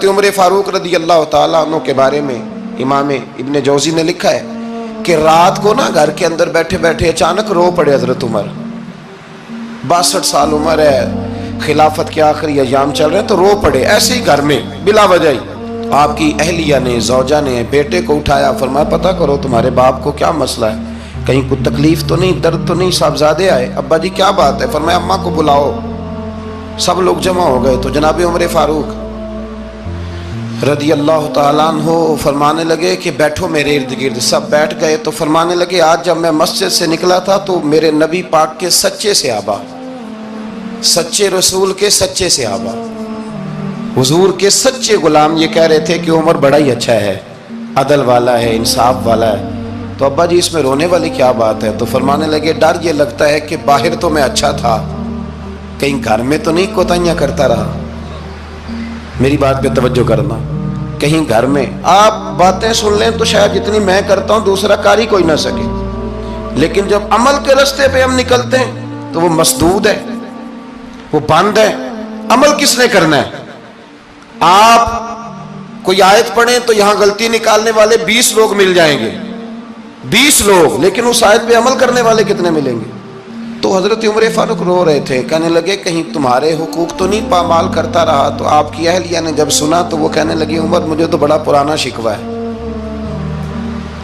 عمر فاروق رضی اللہ تعالیٰ عنہ کے بارے میں امام ابن جوزی نے لکھا ہے کہ رات کو نا گھر کے اندر بیٹھے بیٹھے اچانک رو پڑے حضرت عمر. 62 سال عمر ہے, خلافت کے آخری ایام چل رہے ہیں, تو رو پڑے ایسے ہی گھر میں بلا وجہ ہی. آپ کی اہلیہ نے, زوجہ نے بیٹے کو اٹھایا, فرمایا پتہ کرو تمہارے باپ کو کیا مسئلہ ہے, کہیں کوئی تکلیف تو نہیں, درد تو نہیں, صاحبزادے آئے. ابا جی کیا بات ہے؟ فرمایا اماں کو بلاؤ. سب لوگ جمع ہو گئے تو جناب عمر فاروق رضی اللہ تعالیٰ عنہ فرمانے لگے کہ بیٹھو میرے ارد گرد. سب بیٹھ گئے تو فرمانے لگے آج جب میں مسجد سے نکلا تھا تو میرے نبی پاک کے سچے صحابہ, سچے رسول کے سچے صحابہ, حضور کے سچے غلام یہ کہہ رہے تھے کہ عمر بڑا ہی اچھا ہے, عدل والا ہے, انصاف والا ہے. تو ابا جی اس میں رونے والی کیا بات ہے؟ تو فرمانے لگے ڈر یہ لگتا ہے کہ باہر تو میں اچھا تھا, کہیں گھر میں تو نہیں کوتاہیاں کرتا رہا. میری بات پہ توجہ کرنا. کہیں گھر میں آپ باتیں سن لیں تو شاید جتنی میں کرتا ہوں دوسرا کاری کوئی نہ سکے, لیکن جب عمل کے راستے پہ ہم نکلتے ہیں تو وہ مسدود ہے, وہ بند ہے. عمل کس نے کرنا ہے؟ آپ کوئی آیت پڑھیں تو یہاں غلطی نکالنے والے 20 لوگ مل جائیں گے, 20 لوگ, لیکن اس آیت پہ عمل کرنے والے کتنے ملیں گے؟ تو حضرت عمر فاروق رو رہے تھے, کہنے لگے کہیں تمہارے حقوق تو نہیں پامال کرتا رہا. تو آپ کی اہلیہ نے جب سنا تو وہ کہنے لگی عمر مجھے تو بڑا پرانا شکوہ ہے,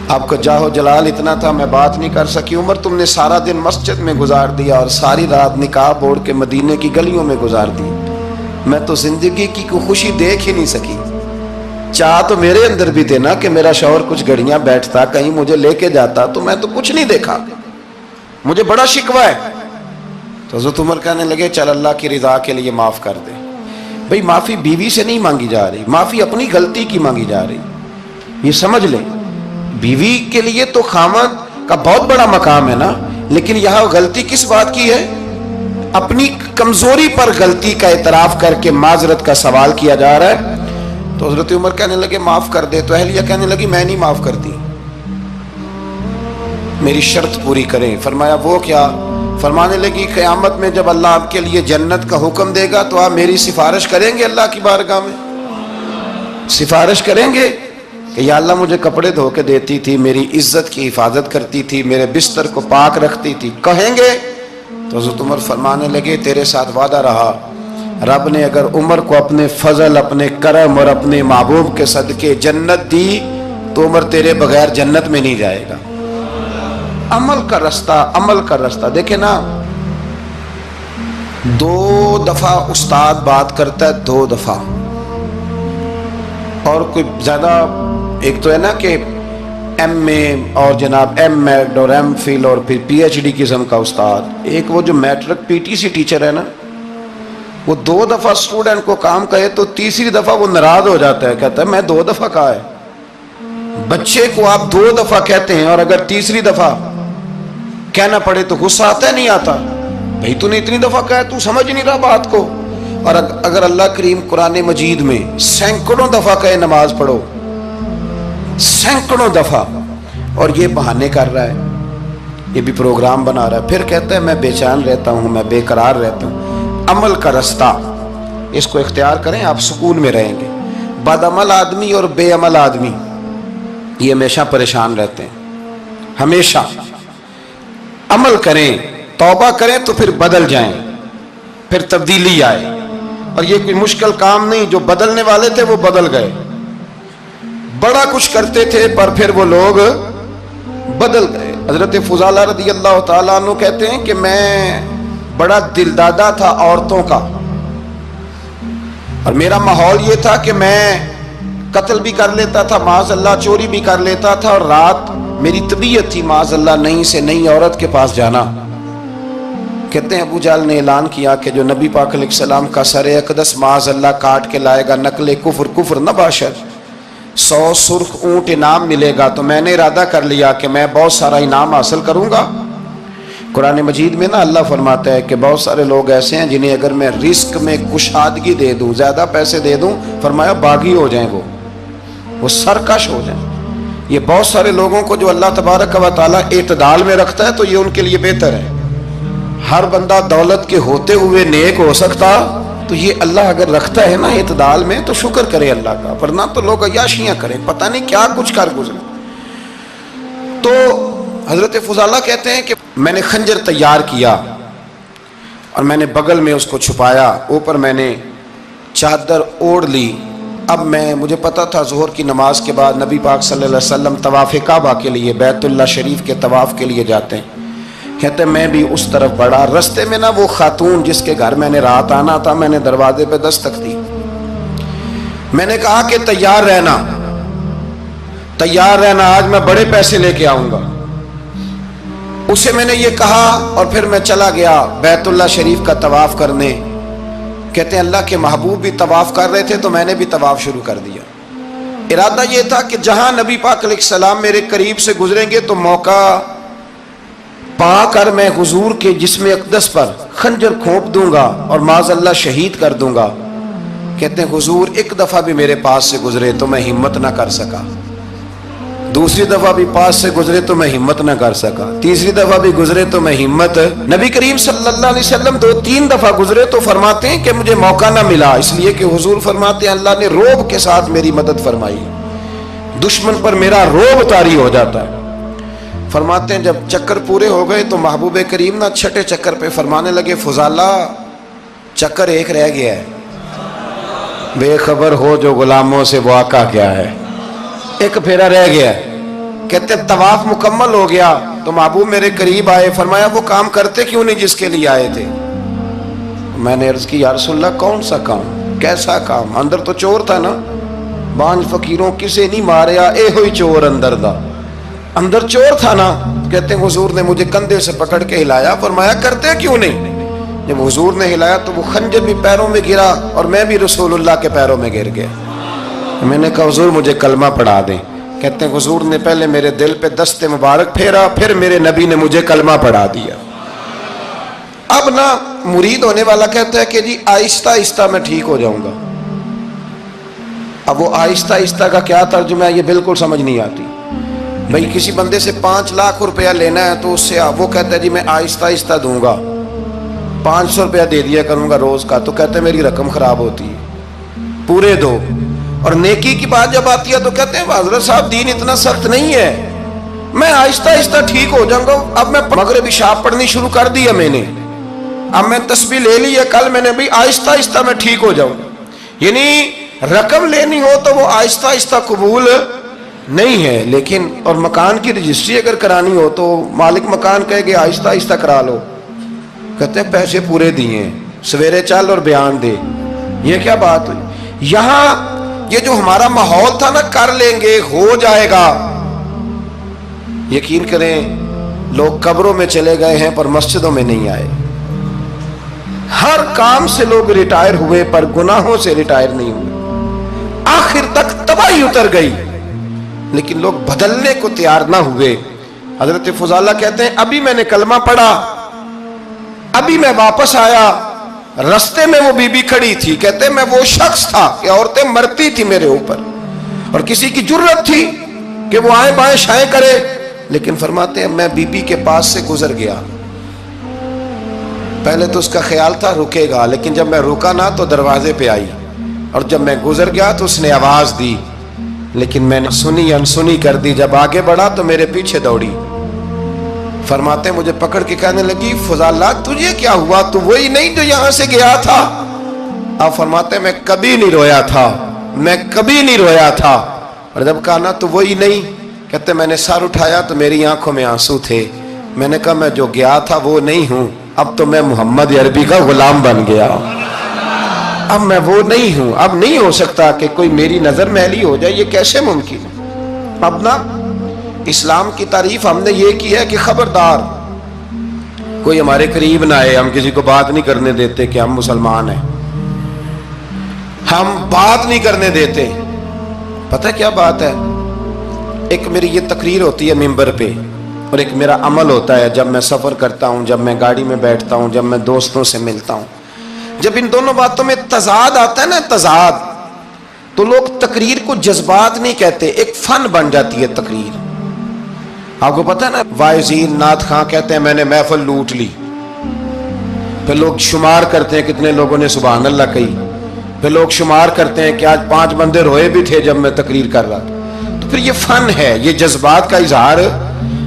آپ کا جاہ و جلال اتنا تھا میں بات نہیں کر سکی. عمر تم نے سارا دن مسجد میں گزار دیا اور ساری رات نقاب اوڑھ کے مدینے کی گلیوں میں گزار دی, میں تو زندگی کی کوئی خوشی دیکھ ہی نہیں سکی. چاہ تو میرے اندر بھی تھے نا کہ میرا شوہر کچھ گھڑیاں بیٹھتا, کہیں مجھے لے کے جاتا, تو میں تو کچھ نہیں دیکھا, مجھے بڑا شکوہ ہے. تو حضرت عمر کہنے لگے چل اللہ کی رضا کے لیے معاف کر دے. بھئی معافی بیوی سے نہیں مانگی جا رہی, معافی اپنی غلطی کی مانگی جا رہی. یہ سمجھ لیں, بیوی کے لیے تو خاوند کا بہت بڑا مقام ہے نا, لیکن یہاں غلطی کس بات کی ہے؟ اپنی کمزوری پر غلطی کا اعتراف کر کے معذرت کا سوال کیا جا رہا ہے. تو حضرت عمر کہنے لگے معاف کر دے. تو اہلیہ کہنے لگی میں نہیں معاف کرتی, میری شرط پوری کریں. فرمایا وہ کیا؟ فرمانے لگی قیامت میں جب اللہ آپ کے لیے جنت کا حکم دے گا تو آپ میری سفارش کریں گے اللہ کی بارگاہ میں؟ سفارش کریں گے کہ یا اللہ مجھے کپڑے دھو کے دیتی تھی, میری عزت کی حفاظت کرتی تھی, میرے بستر کو پاک رکھتی تھی, کہیں گے؟ تو حضرت عمر فرمانے لگے تیرے ساتھ وعدہ رہا, رب نے اگر عمر کو اپنے فضل, اپنے کرم اور اپنے محبوب کے صدقے جنت دی تو عمر تیرے بغیر جنت میں نہیں جائے گا. عمل کا رستہ, عمل کا رستہ. دیکھیں نا, 2 دفعہ استاد بات کرتا ہے, 2 دفعہ, اور کوئی زیادہ, ایک تو ہے نا کہ ایم اے اور جناب ایم ایڈ اور ایم فل اور پھر پی ایچ ڈی قسم کا استاد. ایک وہ جو matric P T C teacher ہے نا, وہ 2 دفعہ اسٹوڈنٹ کو کام کہے تو تیسری دفعہ وہ ناراض ہو جاتا ہے, کہتا ہے میں 2 دفعہ کہا ہے. بچے کو آپ 2 دفعہ کہتے ہیں اور اگر تیسری دفعہ کہنا پڑے تو غصہ آتا ہے نہیں آتا؟ بھئی تو نے اتنی دفعہ کہا, تو سمجھ نہیں رہا بات کو. اور اگر اللہ کریم قرآن مجید میں سینکڑوں دفعہ کہے نماز پڑھو, سینکڑوں دفعہ, اور یہ بہانے کر رہا ہے, یہ بھی پروگرام بنا رہا ہے, پھر کہتا ہے میں بے چین رہتا ہوں, میں بے قرار رہتا ہوں. عمل کا رستہ اس کو اختیار کریں, آپ سکون میں رہیں گے. بد عمل آدمی اور بے عمل آدمی یہ ہمیشہ پریشان رہتے ہیں, ہمیشہ. عمل کریں, توبہ کریں تو پھر بدل جائیں, پھر تبدیلی آئے. اور یہ کوئی مشکل کام نہیں, جو بدلنے والے تھے وہ بدل گئے. بڑا کچھ کرتے تھے پر پھر وہ لوگ بدل گئے. حضرت فضالہ رضی اللہ تعالیٰ عنہ کہتے ہیں کہ میں بڑا دلدادہ تھا عورتوں کا, اور میرا ماحول یہ تھا کہ میں قتل بھی کر لیتا تھا معاذ اللہ, چوری بھی کر لیتا تھا, اور رات میری طبیعت تھی معاذ اللہ نئی سے نئی عورت کے پاس جانا. کہتے ہیں ابو جہل نے اعلان کیا کہ جو نبی پاک علیہ السلام کا سر اقدس معاذ اللہ کاٹ کے لائے گا, نقل کفر کفر نہ باشد, 100 سرخ اونٹ انعام ملے گا. تو میں نے ارادہ کر لیا کہ میں بہت سارا انعام حاصل کروں گا. قرآن مجید میں نا اللہ فرماتا ہے کہ بہت سارے لوگ ایسے ہیں جنہیں اگر میں رزق میں کشادگی دے دوں, زیادہ پیسے دے دوں, فرمایا باغی ہو جائیں, وہ سرکش ہو جائیں. یہ بہت سارے لوگوں کو جو اللہ تبارک و تعالیٰ اعتدال میں رکھتا ہے تو یہ ان کے لیے بہتر ہے. ہر بندہ دولت کے ہوتے ہوئے نیک ہو سکتا تو یہ اللہ اگر رکھتا ہے نا اعتدال میں تو شکر کرے اللہ کا، ورنہ تو لوگ عیاشیاں کریں، پتہ نہیں کیا کچھ کر گزرے۔ تو حضرت فضالہ کہتے ہیں کہ میں نے خنجر تیار کیا اور میں نے بغل میں اس کو چھپایا، اوپر میں نے چادر اوڑھ لی۔ اب مجھے پتا تھا ظہر کی نماز کے بعد نبی پاک صلی اللہ علیہ وسلم طواف کعبہ کے لیے، بیت اللہ شریف کے طواف کے لیے جاتے ہیں۔ کہتے ہیں میں بھی اس طرف بڑھا، رستے میں نا وہ خاتون جس کے گھر میں نے رات آنا تھا، میں نے دروازے پہ دستک دی، میں نے کہا کہ تیار رہنا، تیار رہنا، آج میں بڑے پیسے لے کے آؤں گا۔ اسے میں نے یہ کہا اور پھر میں چلا گیا بیت اللہ شریف کا طواف کرنے۔ کہتے ہیں اللہ کے محبوب بھی طواف کر رہے تھے تو میں نے بھی طواف شروع کر دیا۔ ارادہ یہ تھا کہ جہاں نبی پاک علیہ السلام میرے قریب سے گزریں گے تو موقع پا کر میں حضور کے جسم اقدس پر خنجر کھونپ دوں گا اور معاذ اللہ شہید کر دوں گا۔ کہتے ہیں حضور ایک دفعہ بھی میرے پاس سے گزرے تو میں ہمت نہ کر سکا، دوسری دفعہ بھی پاس سے گزرے تو میں ہمت نہ کر سکا، تیسری دفعہ بھی گزرے تو میں ہمت، نبی کریم صلی اللہ علیہ وسلم 2-3 دفعہ گزرے تو فرماتے ہیں کہ مجھے موقع نہ ملا، اس لیے کہ حضور فرماتے ہیں اللہ نے روب کے ساتھ میری مدد فرمائی، دشمن پر میرا روب طاری ہو جاتا ہے۔ فرماتے ہیں جب چکر پورے ہو گئے تو محبوب کریم نہ چھٹے چکر پہ فرمانے لگے فضالہ چکر ایک رہ گیا ہے، بے خبر ہو جو غلاموں سے وہ آقا کیا ہے، ایک پھیرا رہ گیا ہے۔ کہتے طواف مکمل ہو گیا تو محبوب میرے قریب آئے، فرمایا وہ کام کرتے کیوں نہیں جس کے لیے آئے تھے؟ میں نے عرض کی یا رسول اللہ کون سا کام، کیسا کام؟ اندر تو چور تھا نا، بانج فقیروں کسے نہیں ماریا اے ہوئی چور اندر دا، اندر چور تھا نا۔ کہتے ہیں حضور نے مجھے کندھے سے پکڑ کے ہلایا، فرمایا کرتے کیوں نہیں؟ جب حضور نے ہلایا تو وہ خنجر بھی پیروں میں گرا اور میں بھی رسول اللہ کے پیروں میں گر گیا۔ میں نے کہا حضور مجھے کلمہ پڑھا دیں۔ کہتے ہیں حضور نے پہلے میرے دل پہ دست مبارک پھیرا، پھر میرے نبی نے مجھے کلمہ پڑھا دیا۔ اب نا مرید ہونے والا کہتا ہے کہ جی آہستہ آہستہ میں ٹھیک ہو جاؤں گا۔ اب وہ آہستہ آہستہ کا کیا ترجمہ ہے یہ بالکل سمجھ نہیں آتی۔ بھئی کسی بندے سے 5 لاکھ روپیہ لینا ہے تو اس سے وہ کہتا ہے جی میں آہستہ آہستہ دوں گا، 500 روپیہ دے دیا کروں گا روز کا، تو کہتے ہیں میری رقم خراب ہوتی ہے، پورے دو۔ اور نیکی کی بات جب آتی ہے تو کہتے ہیں حضرت صاحب دین اتنا سخت نہیں ہے، میں آہستہ آہستہ ٹھیک ہو جاؤں گا۔ اب میں مغربی شاب پڑھنی شروع کر دیا میں نے، اب میں تسبیح لے لی ہے، کل میں نے بھی آہستہ آہستہ میں ٹھیک ہو جاؤں۔ یعنی رقم لینی ہو تو وہ آہستہ آہستہ قبول نہیں ہے، لیکن اور مکان کی رجسٹری اگر کرانی ہو تو مالک مکان کہے گے آہستہ آہستہ کرا لو، کہتے ہیں پیسے پورے دیے، سویرے چل اور بیان دے۔ یہ کیا بات ہوئی؟ یہاں یہ جو ہمارا ماحول تھا نا کر لیں گے ہو جائے گا، یقین کریں لوگ قبروں میں چلے گئے ہیں پر مسجدوں میں نہیں آئے، ہر کام سے لوگ ریٹائر ہوئے پر گناہوں سے ریٹائر نہیں ہوئے، آخر تک تباہی اتر گئی لیکن لوگ بدلنے کو تیار نہ ہوئے۔ حضرت فضالہ کہتے ہیں ابھی میں نے کلمہ پڑھا، ابھی میں واپس آیا، رستے میں وہ بی بی کھڑی تھی، کہتے ہیں میں وہ شخص تھا کہ عورتیں مرتی تھی میرے اوپر اور کسی کی جرت تھی کہ وہ آئیں بائیں شائیں کرے، لیکن فرماتے ہیں میں بی بی کے پاس سے گزر گیا، پہلے تو اس کا خیال تھا رکے گا، لیکن جب میں رکا نہ تو دروازے پہ آئی، اور جب میں گزر گیا تو اس نے آواز دی، لیکن میں نے سنی انسنی کر دی، جب آگے بڑھا تو میرے پیچھے دوڑی۔ فرماتے ہیں مجھے پکڑ کے کہنے لگی فضالہ تجھے کیا ہوا، تو وہی نہیں جو یہاں سے گیا تھا؟ آپ فرماتے ہیں میں کبھی نہیں رویا تھا، میں کبھی نہیں رویا تھا، اور جب کہا نا تو وہی نہیں، کہتے میں نے سر اٹھایا تو میری آنکھوں میں آنسو تھے، میں نے کہا میں جو گیا تھا وہ نہیں ہوں، اب تو میں محمد عربی کا غلام بن گیا، اب میں وہ نہیں ہوں، اب نہیں ہو سکتا کہ کوئی میری نظر میلی ہو جائے، یہ کیسے ممکن ہے؟ اب نا اسلام کی تعریف ہم نے یہ کی ہے کہ خبردار کوئی ہمارے قریب نہ آئے، ہم کسی کو بات نہیں کرنے دیتے کہ ہم مسلمان ہیں، ہم بات نہیں کرنے دیتے۔ پتہ کیا بات ہے، ایک میری یہ تقریر ہوتی ہے ممبر پہ اور ایک میرا عمل ہوتا ہے جب میں سفر کرتا ہوں، جب میں گاڑی میں بیٹھتا ہوں، جب میں دوستوں سے ملتا ہوں، جب ان دونوں باتوں میں تضاد آتا ہے نا، تضاد، تو لوگ تقریر کو جذبات نہیں کہتے، ایک فن بن جاتی ہے تقریر۔ آپ کو پتہ ہے نا واعظین نعت خواں کہتے ہیں میں نے محفل لوٹ لی، پھر لوگ شمار کرتے ہیں کتنے لوگوں نے سبحان اللہ کہی، پھر لوگ شمار کرتے ہیں کہ آج 5 بندے روئے بھی تھے جب میں تقریر کر رہا تھا۔ تو پھر یہ فن ہے، یہ جذبات کا اظہار۔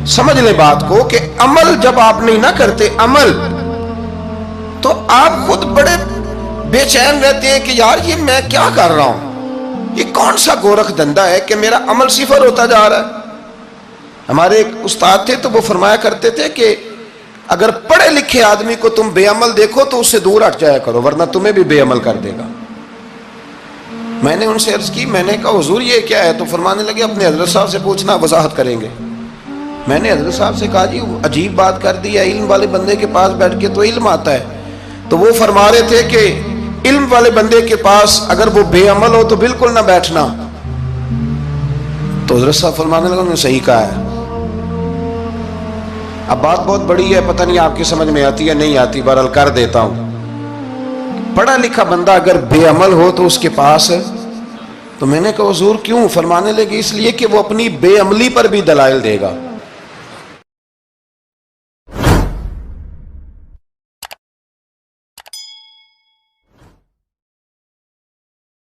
سمجھ لیں بات کو کہ عمل جب آپ نہیں نہ کرتے عمل، تو آپ خود بڑے بے چین رہتے ہیں کہ یار یہ میں کیا کر رہا ہوں، یہ کون سا گورکھ دھندا ہے کہ میرا عمل صفر ہوتا جا رہا ہے۔ ہمارے ایک استاد تھے تو وہ فرمایا کرتے تھے کہ اگر پڑھے لکھے آدمی کو تم بے عمل دیکھو تو اس سے دور ہٹ جایا کرو، ورنہ تمہیں بھی بے عمل کر دے گا۔ میں نے ان سے عرض کی، میں نے کہا حضور یہ کیا ہے؟ تو فرمانے لگے اپنے حضرت صاحب سے پوچھنا، وضاحت کریں گے۔ میں نے حضرت صاحب سے کہا جی عجیب بات کر دی ہے، علم والے بندے کے پاس بیٹھ کے تو علم آتا ہے۔ تو وہ فرما رہے تھے کہ علم والے بندے کے پاس اگر وہ بے عمل ہو تو بالکل نہ بیٹھنا۔ تو حضرت صاحب فرمانے لگے انہوں نے صحیح کہا ہے۔ اب بات بہت بڑی ہے، پتہ نہیں آپ کی سمجھ میں آتی ہے نہیں آتی، بہرحال کر دیتا ہوں۔ پڑھا لکھا بندہ اگر بے عمل ہو تو اس کے پاس، تو میں نے کہا حضور کیوں؟ فرمانے لگے اس لیے کہ وہ اپنی بے عملی پر بھی دلائل دے گا۔